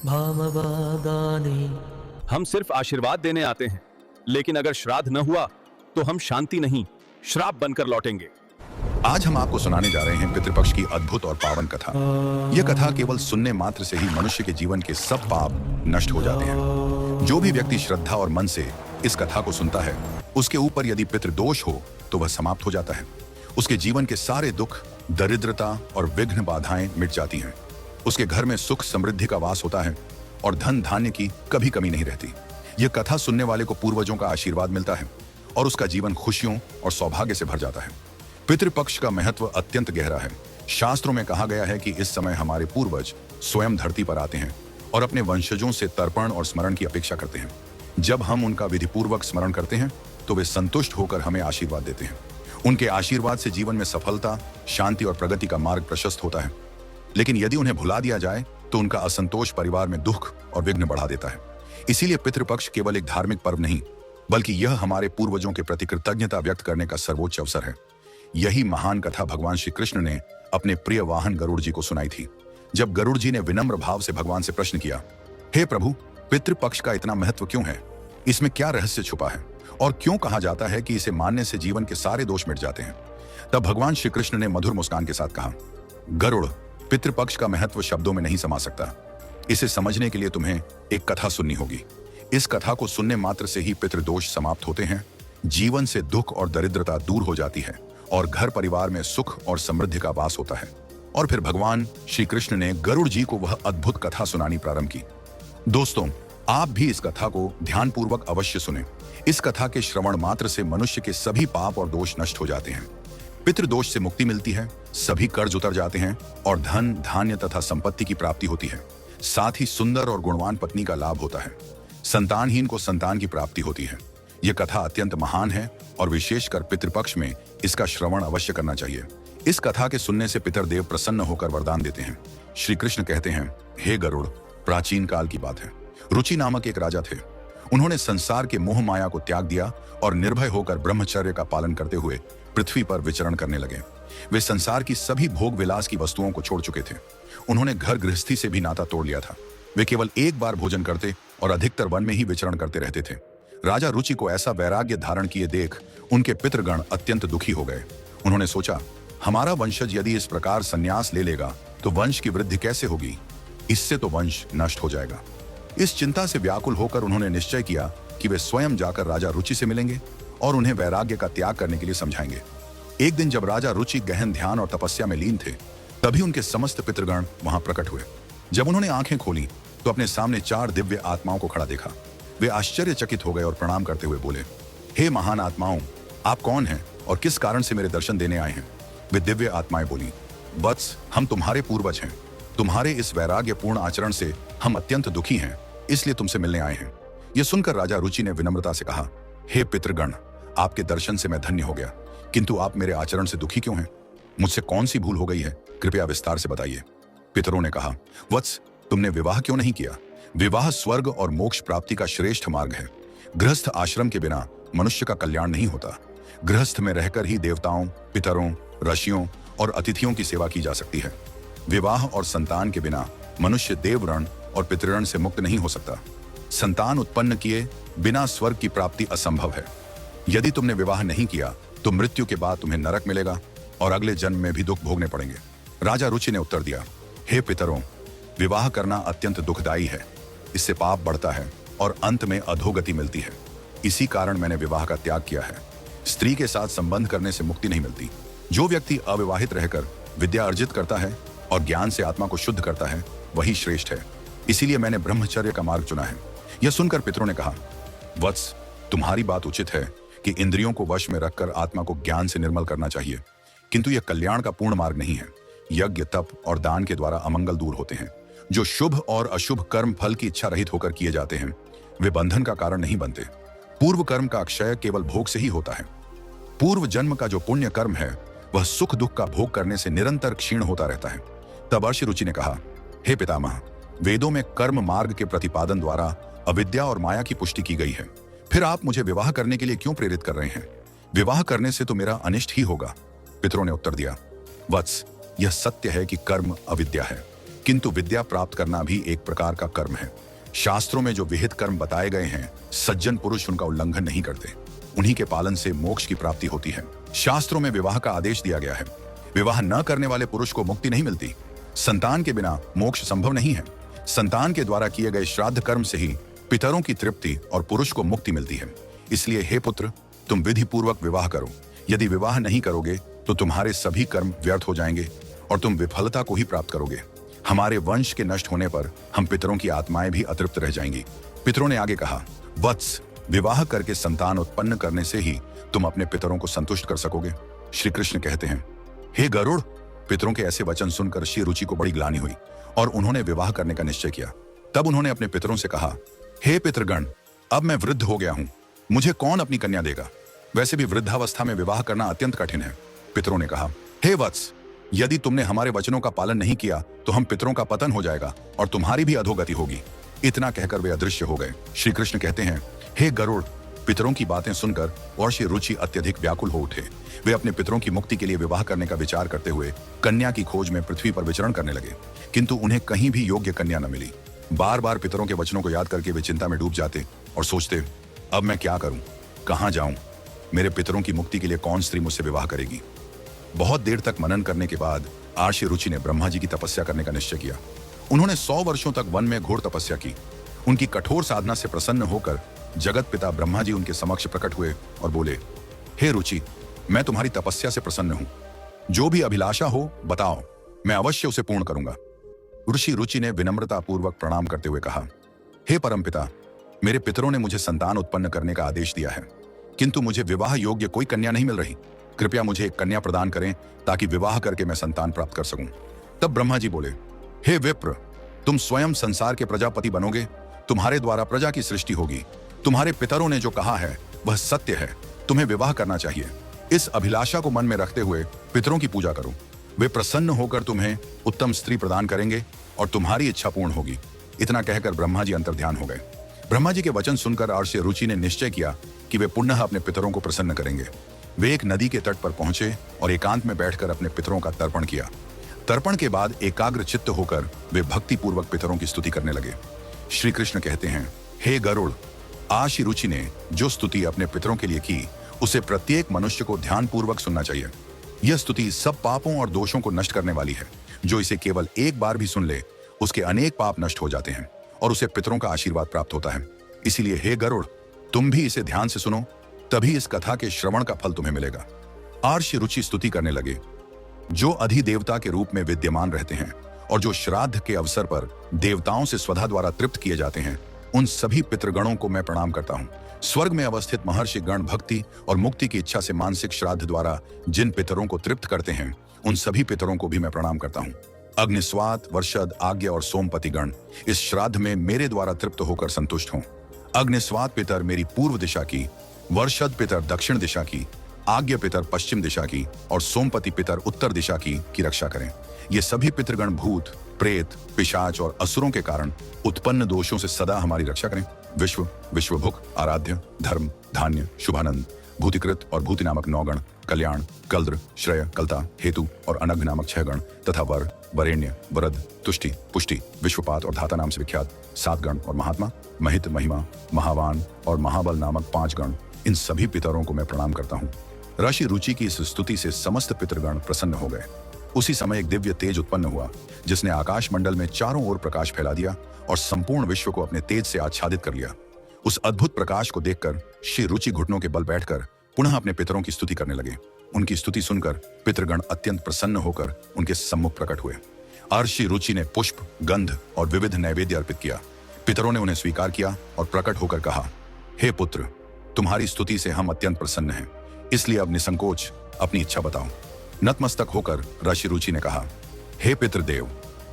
भामवादाने। हम सिर्फ आशीर्वाद देने आते हैं, लेकिन अगर श्राद्ध न हुआ तो हम शांति नहीं, श्राप बनकर लौटेंगे। आज हम आपको सुनाने जा रहे हैं पितृपक्ष की अद्भुत और पावन कथा। यह कथा केवल सुनने मात्र से ही मनुष्य के जीवन के सब पाप नष्ट हो जाते हैं। जो भी व्यक्ति श्रद्धा और मन से इस कथा को सुनता है, उसके ऊपर यदि पितृदोष हो तो वह समाप्त हो जाता है। उसके जीवन के सारे दुख, दरिद्रता और विघ्न बाधाएं मिट जाती हैं। उसके घर में सुख समृद्धि का वास होता है और धन धान्य की कभी कमी नहीं रहती। यह कथा सुनने वाले को पूर्वजों का आशीर्वाद मिलता है और उसका जीवन खुशियों और सौभाग्य से भर जाता है। पितृपक्ष का महत्व अत्यंत गहरा है। शास्त्रों में कहा गया है कि इस समय हमारे पूर्वज स्वयं धरती पर आते हैं और अपने वंशजों से तर्पण और स्मरण की अपेक्षा करते हैं। जब हम उनका विधिपूर्वक स्मरण करते हैं तो वे संतुष्ट होकर हमें आशीर्वाद देते हैं। उनके आशीर्वाद से जीवन में सफलता, शांति और प्रगति का मार्ग प्रशस्त होता है। लेकिन यदि उन्हें भुला दिया जाए तो उनका असंतोष परिवार में दुख और विघ्न बढ़ा देता है। इसीलिए पितृपक्ष केवल एक धार्मिक पर्व नहीं, बल्कि यह हमारे पूर्वजों के प्रति कृतज्ञता व्यक्त करने का सर्वोच्च अवसर है। यही महान कथा भगवान श्री कृष्ण ने अपने प्रिय वाहन गरुड़ जी को सुनाई थी। जब गरुड़ जी ने विनम्र भाव से भगवान से प्रश्न किया, हे प्रभु, पितृपक्ष का इतना महत्व क्यों है? इसमें क्या रहस्य छुपा है और क्यों कहा जाता है कि इसे मानने से जीवन के सारे दोष मिट जाते हैं? तब भगवान श्री कृष्ण ने मधुर मुस्कान के साथ कहा, गरुड़, पितृपक्ष का महत्व शब्दों में नहीं समा सकता। इसे समझने के लिए तुम्हें एक कथा सुननी होगी। इस कथा को सुनने मात्र से ही पितृदोष समाप्त होते हैं, जीवन से दुख और दरिद्रता दूर हो जाती है और घर परिवार में सुख और समृद्धि का वास होता है। और फिर भगवान श्री कृष्ण ने गरुड़ जी को वह अद्भुत कथा सुनानी प्रारंभ की। दोस्तों, आप भी इस कथा को ध्यानपूर्वक अवश्य सुने। इस कथा के श्रवण मात्र से मनुष्य के सभी पाप और दोष नष्ट हो जाते हैं। पितृदोष से मुक्ति मिलती है, सभी कर्ज उतर जाते हैं और धन, धान्य तथा संपत्ति की प्राप्ति होती है। साथ ही सुंदर और गुणवान पत्नी का लाभ होता है। संतानहीन को संतान की प्राप्ति होती है। यह कथा अत्यंत महान है और विशेषकर पितृपक्ष में इसका श्रवण अवश्य करना चाहिए। इस कथा के सुनने से पितरदेव प्रसन्न होकर वरदान देते हैं। श्री कृष्ण कहते हैं, हे गरुड़, प्राचीन काल की बात है। रुचि नामक एक राजा थे। उन्होंने संसार के मोह माया को त्याग दिया और निर्भय होकर ब्रह्मचर्य का पालन करते हुए पृथ्वी पर विचरण करने लगे। वे संसार की सभी भोग विलास की वस्तुओं को छोड़ चुके थे। उन्होंने घर गृहस्थी से भी नाता तोड़ लिया था। वे केवल एक बार भोजन करते और अधिकतर वन में ही विचरण करते रहते थे। राजा रुचि को ऐसा वैराग्य धारण किए देख उनके पितृगण अत्यंत दुखी हो गए। उन्होंने सोचा, हमारा वंशज यदि इस प्रकार संन्यास ले लेगा तो वंश की वृद्धि कैसे होगी? इससे तो वंश नष्ट हो जाएगा। इस चिंता से व्याकुल होकर उन्होंने निश्चय किया कि वे स्वयं जाकर राजा रुचि से मिलेंगे और उन्हें वैराग्य का त्याग करने के लिए समझाएंगे। एक दिन जब राजा रुचि गहन ध्यान और तपस्या में लीन थे, तभी उनके समस्त पितृगण वहां प्रकट हुए। जब उन्होंने आंखें खोली तो अपने सामने 4 दिव्य आत्माओं को खड़ा देखा। वे आश्चर्यचकित हो गए और प्रणाम करते हुए बोले, हे महान आत्माओं, आप कौन हैं और किस कारण से मेरे दर्शन देने आए हैं? वे दिव्य आत्माएं बोली, वत्स, हम तुम्हारे पूर्वज हैं। तुम्हारे इस वैराग्यपूर्ण आचरण से हम अत्यंत दुखी हैं, इसलिए तुमसे मिलने आए हैं। यह सुनकर राजा रुचि ने विनम्रता से कहा, हे पितृगण, आपके दर्शन से मैं धन्य हो गया, किंतु आप मेरे आचरण से दुखी क्यों हैं? मुझसे कौन सी भूल हो गई है? कृपया विस्तार से बताइए। पितरों ने कहा, वत्स, तुमने विवाह क्यों नहीं किया? विवाह स्वर्ग और मोक्ष प्राप्ति का श्रेष्ठ मार्ग है। गृहस्थ आश्रम के बिना मनुष्य का कल्याण नहीं होता। गृहस्थ में रहकर ही देवताओं, पितरों, ऋषियों और अतिथियों की सेवा की जा सकती है। विवाह और संतान के बिना मनुष्य देवऋण और पितृऋण से मुक्त नहीं हो सकता। संतान उत्पन्न किए बिना स्वर्ग की प्राप्ति असंभव है। यदि तुमने विवाह नहीं किया तो मृत्यु के बाद तुम्हें नरक मिलेगा और अगले जन्म में भी दुख भोगने पड़ेंगे। राजा रुचि ने उत्तर दिया, हे पितरों, विवाह करना अत्यंत दुखदायी है। इससे पाप बढ़ता है और अंत में अधोगति मिलती है। इसी कारण मैंने विवाह का त्याग किया है। स्त्री के साथ संबंध करने से मुक्ति नहीं मिलती। जो व्यक्ति अविवाहित रहकर विद्या अर्जित करता है और ज्ञान से आत्मा को शुद्ध करता है, वही श्रेष्ठ है। इसीलिए मैंने ब्रह्मचर्य का मार्ग चुना है। यह सुनकर पितरों ने कहा, वत्स, तुम्हारी बात उचित है कि इंद्रियों को वश में रखकर आत्मा को ज्ञान से निर्मल करना चाहिए, किंतु यह कल्याण का पूर्ण मार्ग नहीं है। यज्ञ, तप और दान के द्वारा अमंगल दूर होते हैं। जो शुभ और अशुभ कर्म फल की इच्छा रहित होकर किए जाते हैं, वे बंधन का कारण नहीं बनते। पूर्व कर्म का अक्षय केवल भोग से ही होता है। पूर्व जन्म का जो पुण्य कर्म है, वह सुख दुख का भोग करने से निरंतर क्षीण होता रहता है। तब अर्षि रुचि ने कहा, हे पितामह, वेदों में कर्म मार्ग के प्रतिपादन द्वारा अविद्या और माया की पुष्टि की गई है। फिर आप मुझे विवाह करने के लिए क्यों प्रेरित कर रहे हैं? विवाह करने से तो मेरा अनिष्ट ही होगा। पितरों ने उत्तर दिया, वत्स, यह सत्य है कि कर्म अविद्या है, किंतु विद्या प्राप्त करना भी एक प्रकार का कर्म है। शास्त्रों में जो विहित कर्म बताए गए हैं, सज्जन पुरुष उनका उल्लंघन नहीं करते। उन्हीं के पालन से मोक्ष की प्राप्ति होती है। शास्त्रों में विवाह का आदेश दिया गया है। विवाह न करने वाले पुरुष को मुक्ति नहीं मिलती। संतान के बिना मोक्ष संभव नहीं है। संतान के द्वारा किए गए श्राद्ध कर्म से ही पितरों की तृप्ति और पुरुष को मुक्ति मिलती है। इसलिए हे पुत्र, तुम विधि पूर्वक विवाह करो। यदि विवाह नहीं करोगे तो तुम्हारे सभी कर्म व्यर्थ हो जाएंगे और तुम विफलता को ही प्राप्त करोगे। हमारे वंश के नष्ट होने पर हम पितरों की आत्माएं भी अतृप्त रह जाएंगी। पितरों ने आगे कहा, वत्स, विवाह करके संतान उत्पन्न करने से ही तुम अपने पितरों को संतुष्ट कर सकोगे। श्री कृष्ण कहते हैं, हे गरुड़, पितरों के ऐसे वचन सुनकर श्री रुचि को बड़ी ग्लानि हुई और उन्होंने विवाह करने का निश्चय किया। तब उन्होंने अपने पितरों से कहा, हे पितृगण, अब मैं वृद्ध हो गया हूं, मुझे कौन अपनी कन्या देगा? वैसे भी वृद्धावस्था में विवाह करना अत्यंत कठिन है। पितरों ने कहा, हे वत्स, यदि तुमने हमारे वचनों का पालन नहीं किया तो हम पितरों का पतन हो जाएगा और तुम्हारी भी अधोगति होगी। इतना कहकर वे अदृश्य हो गए। श्री कृष्ण कहते हैं, हे गरुड़, पितरों की बातें सुनकर और श्री रुचि अत्यधिक व्याकुल हो उठे। वे अपने पितरों की मुक्ति के लिए विवाह करने का विचार करते हुए कन्या की खोज में पृथ्वी पर विचरण करने लगे, किंतु उन्हें कहीं भी योग्य कन्या न मिली। बार बार पितरों के वचनों को याद करके वे चिंता में डूब जाते और सोचते, अब मैं क्या करूं, कहां जाऊं? मेरे पितरों की मुक्ति के लिए कौन स्त्री मुझसे विवाह करेगी? बहुत देर तक मनन करने के बाद आर्षि रुचि ने ब्रह्मा जी की तपस्या करने का निश्चय किया। उन्होंने 100 वर्षों तक वन में घोर तपस्या की। उनकी कठोर साधना से प्रसन्न होकर जगत पिता ब्रह्मा जी उनके समक्ष प्रकट हुए और बोले, हे रुचि, मैं तुम्हारी तपस्या से प्रसन्न हूं। जो भी अभिलाषा हो बताओ, मैं अवश्य उसे पूर्ण करूंगा। ऋषि रुचि ने विनम्रता पूर्वक प्रणाम करते हुए कहा, हे परमपिता, मेरे पितरों ने मुझे संतान उत्पन्न करने का आदेश दिया है, किंतु मुझे विवाह योग्य कोई कन्या नहीं मिल रही। कृपया मुझे एक कन्या प्रदान करें ताकि विवाह करके मैं संतान प्राप्त कर सकूं। तब ब्रह्मा जी बोले, हे विप्र, तुम स्वयं संसार के प्रजापति बनोगे। तुम्हारे द्वारा प्रजा की सृष्टि होगी। तुम्हारे पितरों ने जो कहा है वह सत्य है। तुम्हें विवाह करना चाहिए। इस अभिलाषा को मन में रखते हुए पितरों की पूजा करो। वे प्रसन्न होकर तुम्हें उत्तम स्त्री प्रदान करेंगे और तुम्हारी इच्छा पूर्ण होगी। इतना कहकर ब्रह्मा जी अंतर्ध्यान हो गए। ब्रह्मा जी के वचन सुनकर आर्षि रुचि ने निश्चय किया कि वे पुनः अपने पितरों को प्रसन्न करेंगे। वे एक नदी के तट पर पहुंचे और एकांत में बैठकर अपने पितरों का तर्पण किया। तर्पण के बाद एकाग्र चित्त होकर वे भक्ति पूर्वक पितरों की स्तुति करने लगे। श्री कृष्ण कहते हैं, हे गरुड़, आर्षि रुचि ने जो स्तुति अपने पितरों के लिए की उसे प्रत्येक मनुष्य को ध्यान पूर्वक सुनना चाहिए। यह स्तुति सब पापों और दोषों को नष्ट करने वाली है। जो इसे केवल एक बार भी सुन ले उसके अनेक पाप नष्ट हो जाते हैं और उसे पितरों का आशीर्वाद प्राप्त होता है। इसीलिए हे गरुड़, तुम भी इसे ध्यान से सुनो, तभी इस कथा के श्रवण का फल तुम्हें मिलेगा। आर्षि रुचि स्तुति करने लगे, जो अधिदेवता के रूप में विद्यमान रहते हैं और जो श्राद्ध के अवसर पर देवताओं से स्वधा द्वारा तृप्त किए जाते हैं, उन सभी पितृगणों को मैं प्रणाम करता हूँ। स्वर्ग में अवस्थित महर्षि गण भक्ति और मुक्ति की इच्छा से मानसिक श्राद्ध द्वारा जिन पितरों को तृप्त करते हैं, उन सभी पितरों को भी मैं प्रणाम करता हूँ। अग्निस्वात, वर्षद, आज्ञ और सोमपति गण इस श्राद्ध में मेरे द्वारा तृप्त होकर संतुष्ट हों। अग्निस्वात पितर मेरी पूर्व दिशा की, वर्षद पितर दक्षिण दिशा की, आज्ञ पितर पश्चिम दिशा की और सोमपति पितर उत्तर दिशा की रक्षा करें। ये सभी पितृगण भूत, प्रेत, पिशाच और असुरों के कारण उत्पन्न दोषों से सदा हमारी रक्षा करें। विश्व, विश्वभुक, आराध्य, धर्म, धान्य, शुभानंद, भूतिकृत और भूति नामक 9 गण, कल्याण, कल्द्र, श्रेय, कलता, हेतु और अनघ नामक 6 गण तथा वर, वरेण्य, वरद, तुष्टि, पुष्टि, विश्वपात और धाता नाम से विख्यात 7 गण और महात्मा, महित, महिमा, महावान और महाबल नामक 5 गण, इन सभी पितरों को मैं प्रणाम करता हूँ। ऋषि रुचि की इस स्तुति से समस्त पितृगण प्रसन्न हो गए। उसी समय एक दिव्य तेज उत्पन्न हुआ जिसने आकाश मंडल में चारों ओर प्रकाश फैला दिया और संपूर्ण विश्व को अपने तेज से आच्छादित कर लिया। उस अद्भुत प्रकाश को देखकर श्री रुचि घुटनों के बल बैठकर पुनः अपने पितरों की स्तुति करने लगे। उनकी स्तुति सुनकर पितृगण अत्यंत प्रसन्न होकर उनके सम्मुख प्रकट हुए। आर्षि रुचि ने पुष्प, गंध और विविध नैवेद्य अर्पित किया। पितरों ने उन्हें स्वीकार किया और प्रकट होकर कहा, हे पुत्र, तुम्हारी स्तुति से हम अत्यंत प्रसन्न हैं, इसलिए अब निसंकोच अपनी इच्छा बताओ। नतमस्तक होकर ऋषि रुचि ने कहा, हे पितृदेव,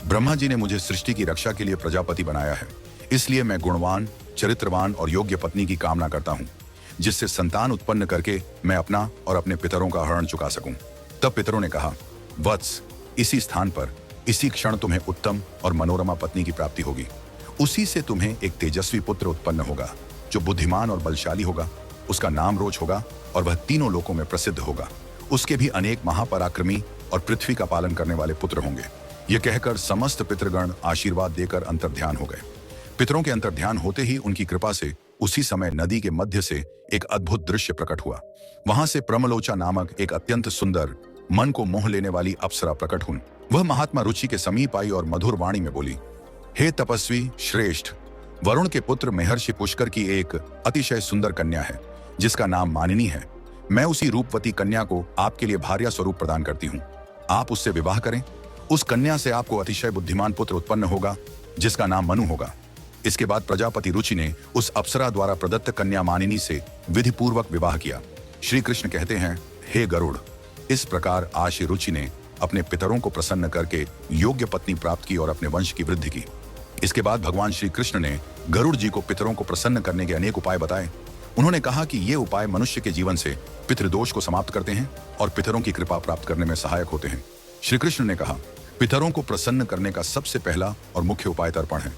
ब्रह्मा जी ने मुझे सृष्टि की रक्षा के लिए प्रजापति बनाया है, इसलिए मैं गुणवान, चरित्रवान और योग्य पत्नी की कामना करता हूँ, जिससे संतान उत्पन्न करके मैं अपना और अपने पितरों का हरण चुका सकूं। तब पितरों ने कहा, वत्स, इसी स्थान पर इसी क्षण तुम्हें उत्तम और मनोरमा पत्नी की प्राप्ति होगी। उसी से तुम्हें एक तेजस्वी पुत्र उत्पन्न होगा जो बुद्धिमान और बलशाली होगा। उसका नाम रोच होगा और वह तीनों लोकों में प्रसिद्ध होगा। उसके भी अनेक महापराक्रमी और पृथ्वी का पालन करने वाले पुत्र होंगे। यह कहकर समस्त पितृगण आशीर्वाद देकर अंतर्ध्यान हो गए। पितरों के अंतर्ध्यान होते ही उनकी कृपा से उसी समय नदी के मध्य से एक अद्भुत दृश्य प्रकट हुआ। वहां से प्रमलोचा नामक एक अत्यंत सुंदर, मन को मोह लेने वाली अप्सरा प्रकट हुई। वह महात्मा रुचि के समीप आई और मधुर वाणी में बोली, हे तपस्वी श्रेष्ठ, वरुण के पुत्र महर्षि पुष्कर की एक अतिशय सुंदर कन्या है जिसका नाम मानिनी है। मैं उसी रूपवती कन्या को आपके लिए भार्या स्वरूप प्रदान करती हूँ। आप उससे विवाह करें। उस कन्या से आपको अतिशय बुद्धिमान पुत्र उत्पन्न होगा जिसका नाम मनु होगा। इसके बाद प्रजापति रुचि ने उस अप्सरा द्वारा प्रदत्त कन्या मानिनी से विधिपूर्वक विवाह किया। श्री कृष्ण कहते हैं, हे गरुड़, इस प्रकार आशी रुचि ने अपने पितरों को प्रसन्न करके योग्य पत्नी प्राप्त की और अपने वंश की वृद्धि की। इसके बाद भगवान श्री कृष्ण ने गरुड़ जी को पितरों को प्रसन्न करने के अनेक उपाय बताए। उन्होंने कहा कि ये उपाय मनुष्य के जीवन से पितृदोष को समाप्त करते हैं और पितरों की कृपा प्राप्त करने में सहायक होते हैं। श्री कृष्ण ने कहा, पितरों को प्रसन्न करने का सबसे पहला और मुख्य उपाय तर्पण है।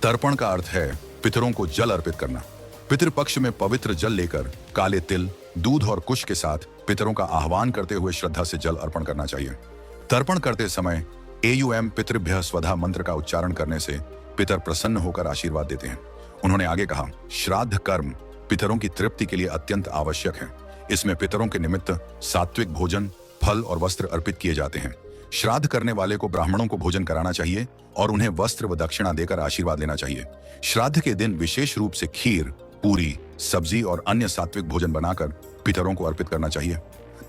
तर्पण का अर्थ है पितरों को जल अर्पित करना। पितृपक्ष में पवित्र जल लेकर काले तिल, दूध और कुश के साथ पितरों का आह्वान करते हुए श्रद्धा से जल अर्पण करना चाहिए। तर्पण करते समय एयुएम पितृभ्यः स्वधा मंत्र का उच्चारण करने से पितर प्रसन्न होकर आशीर्वाद देते हैं। उन्होंने आगे कहा, श्राद्ध कर्म पितरों की तृप्ति के लिए अत्यंत आवश्यक है। इसमें पितरों के निमित्त सात्विक भोजन, फल और वस्त्र अर्पित किए जाते हैं। श्राद्ध करने वाले को ब्राह्मणों को भोजन कराना चाहिए और उन्हें वस्त्र व दक्षिणा देकर आशीर्वाद लेना चाहिए। श्राद्ध के दिन विशेष रूप से खीर, पूरी, सब्जी और अन्य सात्विक भोजन बनाकर पितरों को अर्पित करना चाहिए।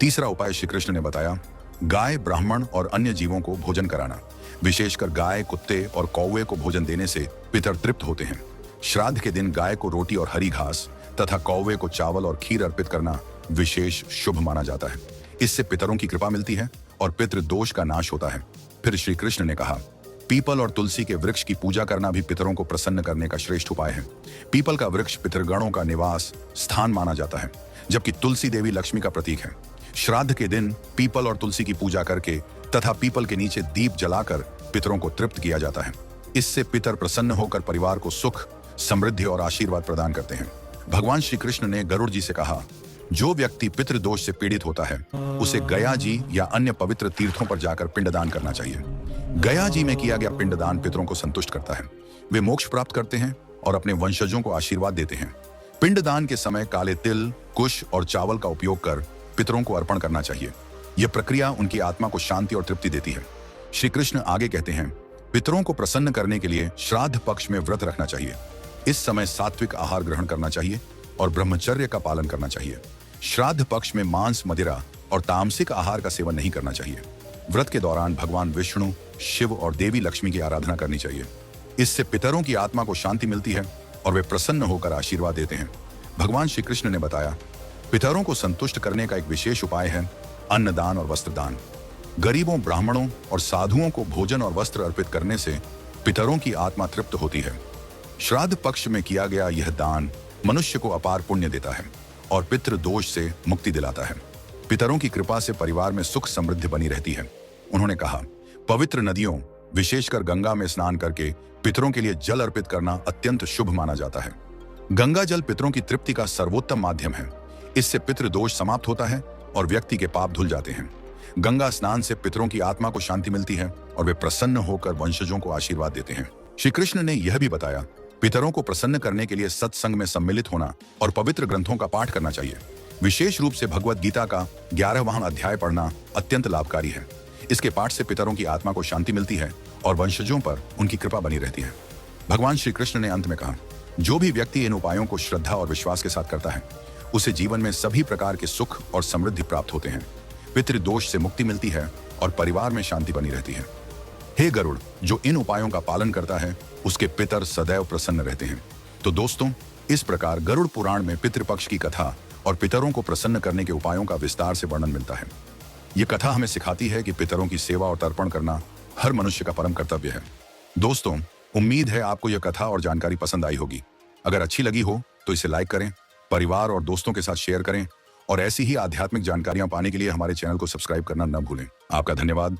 तीसरा उपाय श्री कृष्ण ने बताया, गाय, ब्राह्मण और अन्य जीवों को भोजन कराना। विशेषकर गाय, कुत्ते और कौवे को भोजन देने से पितर तृप्त होते हैं। श्राद्ध के दिन गाय को रोटी और हरी घास तथा कौवे को चावल और खीर अर्पित करना विशेष शुभ माना जाता है। इससे पितरों की कृपा मिलती है और पितृ दोष का नाश होता है। फिर श्री कृष्ण ने कहा, पीपल और तुलसी के वृक्ष की पूजा करना भी पितरों को प्रसन्न करने का श्रेष्ठ उपाय है। पीपल का वृक्ष पितृगणों का निवास स्थान माना जाता है, जबकि तुलसी देवी लक्ष्मी का प्रतीक है। श्राद्ध के दिन पीपल और तुलसी की पूजा करके तथा पीपल के नीचे दीप जलाकर पितरों को तृप्त किया जाता है। इससे पितर प्रसन्न होकर परिवार को सुख, समृद्धि और आशीर्वाद प्रदान करते हैं। भगवान श्री कृष्ण ने गरुड़ जी से कहा, जो व्यक्ति पितृदोष से पीड़ित होता है उसे गया जी या अन्य पवित्र तीर्थों पर जाकर पिंडदान करना चाहिए। गया जी में किया गया पिंडदान पितरों को संतुष्ट करता है। वे मोक्ष प्राप्त करते हैं और अपने वंशजों को आशीर्वाद देते हैं। पिंडदान के समय काले तिल, कुश और चावल का उपयोग कर पितरों को अर्पण करना चाहिए। यह प्रक्रिया उनकी आत्मा को शांति और तृप्ति देती है। श्री कृष्ण आगे कहते हैं, पितरों को प्रसन्न करने के लिए श्राद्ध पक्ष में व्रत रखना चाहिए। इस समय सात्विक आहार ग्रहण करना चाहिए और ब्रह्मचर्य का पालन करना चाहिए। श्राद्ध पक्ष में मांस, मदिरा और तामसिक आहार का सेवन नहीं करना चाहिए। व्रत के दौरान भगवान विष्णु, शिव और देवी लक्ष्मी की आराधना करनी चाहिए। इससे पितरों की आत्मा को शांति मिलती है और वे प्रसन्न होकर आशीर्वाद देते हैं। भगवान श्री कृष्ण ने बताया, पितरों को संतुष्ट करने का एक विशेष उपाय है अन्नदान और वस्त्रदान। गरीबों, ब्राह्मणों और साधुओं को भोजन और वस्त्र अर्पित करने से पितरों की आत्मा तृप्त होती है। श्राद्ध पक्ष में किया गया यह दान मनुष्य को अपार पुण्य देता है और पितृ दोष से मुक्ति दिलाता है। पितरों की कृपा से परिवार में सुख समृद्धि बनी रहती है। उन्होंने कहा, पवित्र नदियों, विशेषकर गंगा में स्नान करके पितरों के लिए जल अर्पित करना अत्यंत शुभ माना जाता है। गंगा जल पितरों की तृप्ति का सर्वोत्तम माध्यम है। इससे पितृ दोष समाप्त होता है और व्यक्ति के पाप धुल जाते हैं। गंगा स्नान से पितरों की आत्मा को शांति मिलती है और वे प्रसन्न होकर वंशजों को आशीर्वाद देते हैं। श्री कृष्ण ने यह भी बताया, पितरों को प्रसन्न करने के लिए सत्संग में सम्मिलित होना और पवित्र ग्रंथों का पाठ करना चाहिए। विशेष रूप से भगवत गीता का 11वां अध्याय पढ़ना अत्यंत लाभकारी है। इसके पाठ से पितरों की आत्मा को शांति मिलती है और वंशजों पर उनकी कृपा बनी रहती है। भगवान श्री कृष्ण ने अंत में कहा, जो भी व्यक्ति इन उपायों को श्रद्धा और विश्वास के साथ करता है उसे जीवन में सभी प्रकार के सुख और समृद्धि प्राप्त होते हैं। पितृदोष से मुक्ति मिलती है और परिवार में शांति बनी रहती है। हे गरुड़, जो इन उपायों का पालन करता है उसके पितर सदैव प्रसन्न रहते हैं। तो दोस्तों, इस प्रकार गरुड़ पुराण में पितृपक्ष की कथा और पितरों को प्रसन्न करने के उपायों का विस्तार से वर्णन मिलता है। ये कथा हमें सिखाती है कि पितरों की सेवा और तर्पण करना हर मनुष्य का परम कर्तव्य है। दोस्तों, उम्मीद है आपको यह कथा और जानकारी पसंद आई होगी। अगर अच्छी लगी हो तो इसे लाइक करें, परिवार और दोस्तों के साथ शेयर करें और ऐसी ही आध्यात्मिक जानकारियां पाने के लिए हमारे चैनल को सब्सक्राइब करना न भूलें। आपका धन्यवाद।